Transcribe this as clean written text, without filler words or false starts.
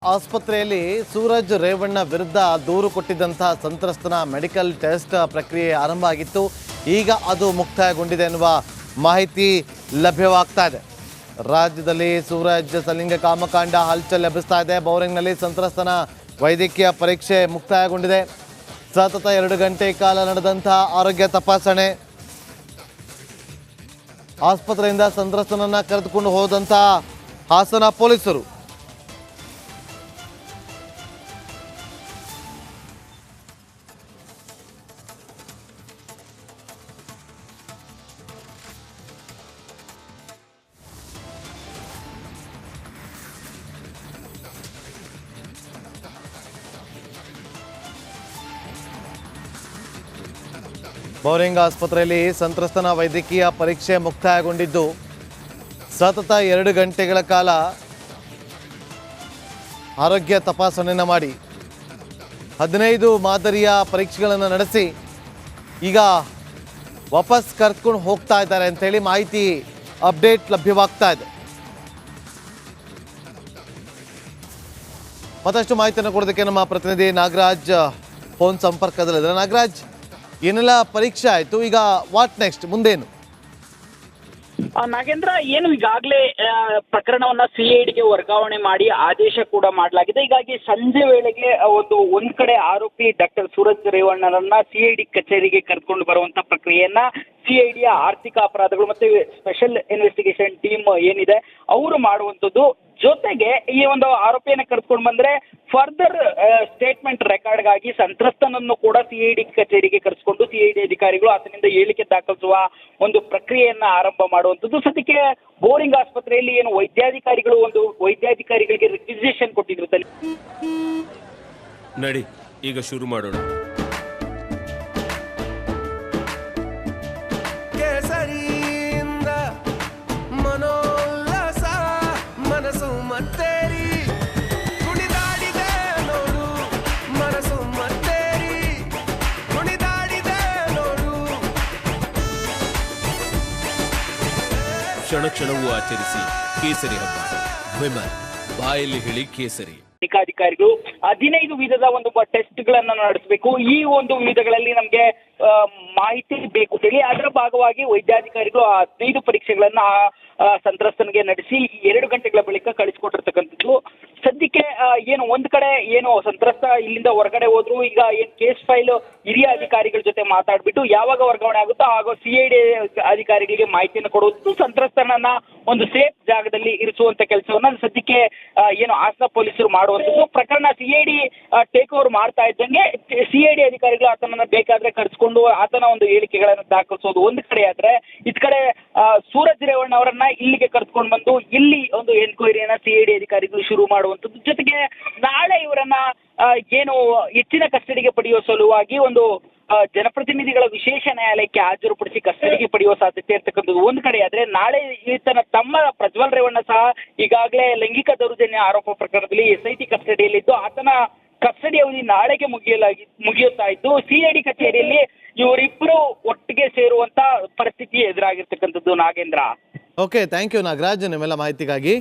ಆಸ್ಪತ್ರೆಯಲ್ಲಿ ಸೂರಜ್ ರೇವಣ್ಣ ವಿರುದ್ಧ ದೂರು ಕೊಟ್ಟಿದ್ದಂತಹ ಸಂತ್ರಸ್ತನ ಮೆಡಿಕಲ್ ಟೆಸ್ಟ್ ಪ್ರಕ್ರಿಯೆ ಆರಂಭ ಆಗಿತ್ತು. ಈಗ ಅದು ಮುಕ್ತಾಯಗೊಂಡಿದೆ ಎನ್ನುವ ಮಾಹಿತಿ ಲಭ್ಯವಾಗ್ತಾ ಇದೆ. ರಾಜ್ಯದಲ್ಲಿ ಸೂರಜ್ ಸಲಿಂಗ ಕಾಮಕಾಂಡ ಹಲ್ಚಲ್ ಎಬ್ಬಿಸ್ತಾ ಇದೆ. ಬೌರಿಂಗ್ನಲ್ಲಿ ಸಂತ್ರಸ್ತನ ವೈದ್ಯಕೀಯ ಪರೀಕ್ಷೆ ಮುಕ್ತಾಯಗೊಂಡಿದೆ. ಸತತ 2 ಗಂಟೆ ಕಾಲ ನಡೆದಂತಹ ಆರೋಗ್ಯ ತಪಾಸಣೆ. ಆಸ್ಪತ್ರೆಯಿಂದ ಸಂತ್ರಸ್ತನನ್ನ ಕರೆದುಕೊಂಡು ಹೋದಂತಹ ಹಾಸನ ಪೊಲೀಸರು ಬೌರಿಂಗ್ ಆಸ್ಪತ್ರೆಯಲ್ಲಿ ಸಂತ್ರಸ್ತನ ವೈದ್ಯಕೀಯ ಪರೀಕ್ಷೆ ಮುಕ್ತಾಯಗೊಂಡಿದ್ದು ಸತತ 2 ಗಂಟೆಗಳ ಕಾಲ ಆರೋಗ್ಯ ತಪಾಸಣೆಯನ್ನು ಮಾಡಿ 15 ಮಾದರಿಯ ಪರೀಕ್ಷೆಗಳನ್ನು ನಡೆಸಿ ಈಗ ವಾಪಸ್ ಕರ್ಕೊಂಡು ಹೋಗ್ತಾ ಇದ್ದಾರೆ ಅಂತೇಳಿ ಮಾಹಿತಿ ಅಪ್ಡೇಟ್ ಲಭ್ಯವಾಗ್ತಾ ಇದೆ. ಮತ್ತಷ್ಟು ಮಾಹಿತಿಯನ್ನು ಕೊಡೋದಕ್ಕೆ ನಮ್ಮ ಪ್ರತಿನಿಧಿ ನಾಗರಾಜ್ ಫೋನ್ ಸಂಪರ್ಕದಲ್ಲಿದ್ದಾರೆ. ನಾಗರಾಜ್, ಏನೆಲ್ಲ ಪರೀಕ್ಷೆ ಆಯಿತು, ಈಗ ವಾಟ್ ನೆಕ್ಸ್ಟ್, ಮುಂದೇನು? ನಾಗೇಂದ್ರ, ಏನು ಈಗಾಗಲೇ ಪ್ರಕರಣವನ್ನ ಸಿಐಡಿಗೆ ವರ್ಗಾವಣೆ ಮಾಡಿ ಆದೇಶ ಕೂಡ ಮಾಡಲಾಗಿದೆ. ಹೀಗಾಗಿ ಸಂಜೆ ವೇಳೆಗೆ ಒಂದ್ ಕಡೆ ಆರೋಪಿ ಡಾಕ್ಟರ್ ಸೂರಜ್ ರೇವಣ್ಣರನ್ನ ಸಿಐಡಿ ಕಚೇರಿಗೆ ಕರೆದುಕೊಂಡು ಬರುವಂತ ಪ್ರಕ್ರಿಯೆಯನ್ನ ಸಿಐಡಿಯ ಆರ್ಥಿಕ ಅಪರಾಧಗಳು ಮತ್ತೆ ಸ್ಪೆಷಲ್ ಇನ್ವೆಸ್ಟಿಗೇಷನ್ ಟೀಮ್ ಏನಿದೆ ಅವರು ಮಾಡುವಂಥದ್ದು. ಜೊತೆಗೆ ಈ ಒಂದು ಆರೋಪಿಯನ್ನ ಕರೆದುಕೊಂಡು ಬಂದ್ರೆ ಫರ್ದರ್ ಸ್ಟೇಟ್ಮೆಂಟ್ ರೆಕಾರ್ಡ್ಗಾಗಿ ಸಂತ್ರಸ್ತನನ್ನು ಕೂಡ ಸಿಐಡಿ ಕಚೇರಿಗೆ ಕರೆಸಿಕೊಂಡು ಸಿಐಡಿ ಅಧಿಕಾರಿಗಳು ಆತನಿಂದ ಹೇಳಿಕೆ ದಾಖಲಿಸುವ ಒಂದು ಪ್ರಕ್ರಿಯೆಯನ್ನ ಆರಂಭ ಮಾಡುವಂಥದ್ದು. ಸದ್ಯಕ್ಕೆ ಬೋರಿಂಗ್ ಆಸ್ಪತ್ರೆಯಲ್ಲಿ ಏನು ವೈದ್ಯಾಧಿಕಾರಿಗಳಿಗೆ ರಿಕ್ವಿಸಿಷನ್ ಕೊಟ್ಟಿದ್ರು. ನಡಿ ಈಗ ಶುರು ಮಾಡೋಣ. ಕ್ಷಣ ಕ್ಷಣವೂ ಆಚರಿಸಿ ಕೇಸರಿ ಹಬ್ಬ. ವಿಮಲ್ ಬಾಯಲ್ಲಿ ಹೇಳಿ ಕೇಸರಿ. ಅಧಿಕಾರಿಗಳು 15 ವಿಧದ ಒಂದು ಟೆಸ್ಟ್ ಗಳನ್ನ ನಡೆಸಬೇಕು. ಈ ಒಂದು ವಿಧಗಳಲ್ಲಿ ನಮಗೆ ಮಾಹಿತಿ ಬೇಕು ಹೇಳಿ ಅದರ ಭಾಗವಾಗಿ ವೈದ್ಯಾಧಿಕಾರಿಗಳು 15 ಪರೀಕ್ಷೆಗಳನ್ನ ಸಂತ್ರಸ್ತನಿಗೆ ನಡೆಸಿ 2 ಗಂಟೆಗಳ ಬಳಿಕ ಕಳಿಸಿಕೊಟ್ಟಿರ್ತಕ್ಕಂಥದ್ದು. ಸದ್ಯಕ್ಕೆ ಏನು ಒಂದ್ ಕಡೆ ಏನು ಸಂತ್ರಸ್ತ ಇಲ್ಲಿಂದ ಹೊರಗಡೆ ಹೋದ್ರು. ಈಗ ಏನ್ ಕೇಸ್ ಫೈಲ್ ಹಿರಿಯ ಅಧಿಕಾರಿಗಳ ಜೊತೆ ಮಾತಾಡ್ಬಿಟ್ಟು ಯಾವಾಗ ವರ್ಗಾವಣೆ ಆಗುತ್ತೋ ಆಗ ಸಿಐಡಿ ಅಧಿಕಾರಿಗಳಿಗೆ ಮಾಹಿತಿಯನ್ನು ಕೊಡುವುದು, ಸಂತ್ರಸ್ತನನ್ನ ಒಂದು ಸೇಫ್ ಜಾಗದಲ್ಲಿ ಇರಿಸುವಂತ ಕೆಲಸವನ್ನ ಸದ್ಯಕ್ಕೆ ಏನು ಹಾಸನ ಪೊಲೀಸರು ಮಾಡುವಂಥದ್ದು. ಪ್ರಕರಣ ಸಿಐಡಿ ಟೇಕ್ ಓವರ್ ಮಾಡ್ತಾ ಇದ್ದಂಗೆ ಸಿಐಡಿ ಅಧಿಕಾರಿಗಳು ಆತನನ್ನ ಬೇಕಾದ್ರೆ ಕರೆಸ್ಕೊಂಡು ಆತನ ಒಂದು ಹೇಳಿಕೆಗಳನ್ನು ದಾಖಲಿಸೋದು ಒಂದು ಕಡೆ ಆದ್ರೆ, ಇದ್ ಕಡೆ ಸೂರಜ್ ರೇವಣ್ಣ ಅವರನ್ನ ಇಲ್ಲಿಗೆ ಕರೆದುಕೊಂಡು ಬಂದು ಇಲ್ಲಿ ಒಂದು ಎನ್ಕ್ವೈರಿಯನ್ನ ಸಿಐಡಿ ಅಧಿಕಾರಿಗಳು ಶುರು ಮಾಡುವಂಥದ್ದು. ಜೊತೆಗೆ ನಾಳೆ ಇವರನ್ನ ಏನು ಹೆಚ್ಚಿನ ಕಸ್ಟಡಿಗೆ ಪಡೆಯುವ ಸಲುವಾಗಿ ಒಂದು ಜನಪ್ರತಿನಿಧಿಗಳ ವಿಶೇಷ ನ್ಯಾಯಾಲಯಕ್ಕೆ ಹಾಜರುಪಡಿಸಿ ಕಸ್ಟಡಿಗೆ ಪಡೆಯುವ ಸಾಧ್ಯತೆ ಇರ್ತಕ್ಕಂಥದ್ದು ಒಂದು ಕಡೆ ಆದ್ರೆ, ನಾಳೆ ಈತನ ತಮ್ಮ ಪ್ರಜ್ವಲ್ ರೇವಣ್ಣ ಸಹ ಈಗಾಗಲೇ ಲೈಂಗಿಕ ದೌರ್ಜನ್ಯ ಆರೋಪ ಪ್ರಕರಣದಲ್ಲಿ SIT ಕಸ್ಟಡಿಯಲ್ಲಿದ್ದು ಆತನ ಕಸ್ಟಡಿ ಅವಧಿ ನಾಳೆಗೆ ಮುಗಿಯುತ್ತಾ ಇದ್ದು ಸಿಐಡಿ ಕಚೇರಿಯಲ್ಲಿ ಇವರಿಬ್ಬರು ಒಟ್ಟಿಗೆ ಸೇರುವಂತ ಪರಿಸ್ಥಿತಿ ಎದುರಾಗಿರ್ತಕ್ಕಂಥದ್ದು. Nagendra, okay, thank you Nagaraj ನಿಮ್ಮೆಲ್ಲ ಮಾಹಿತಿಗಾಗಿ.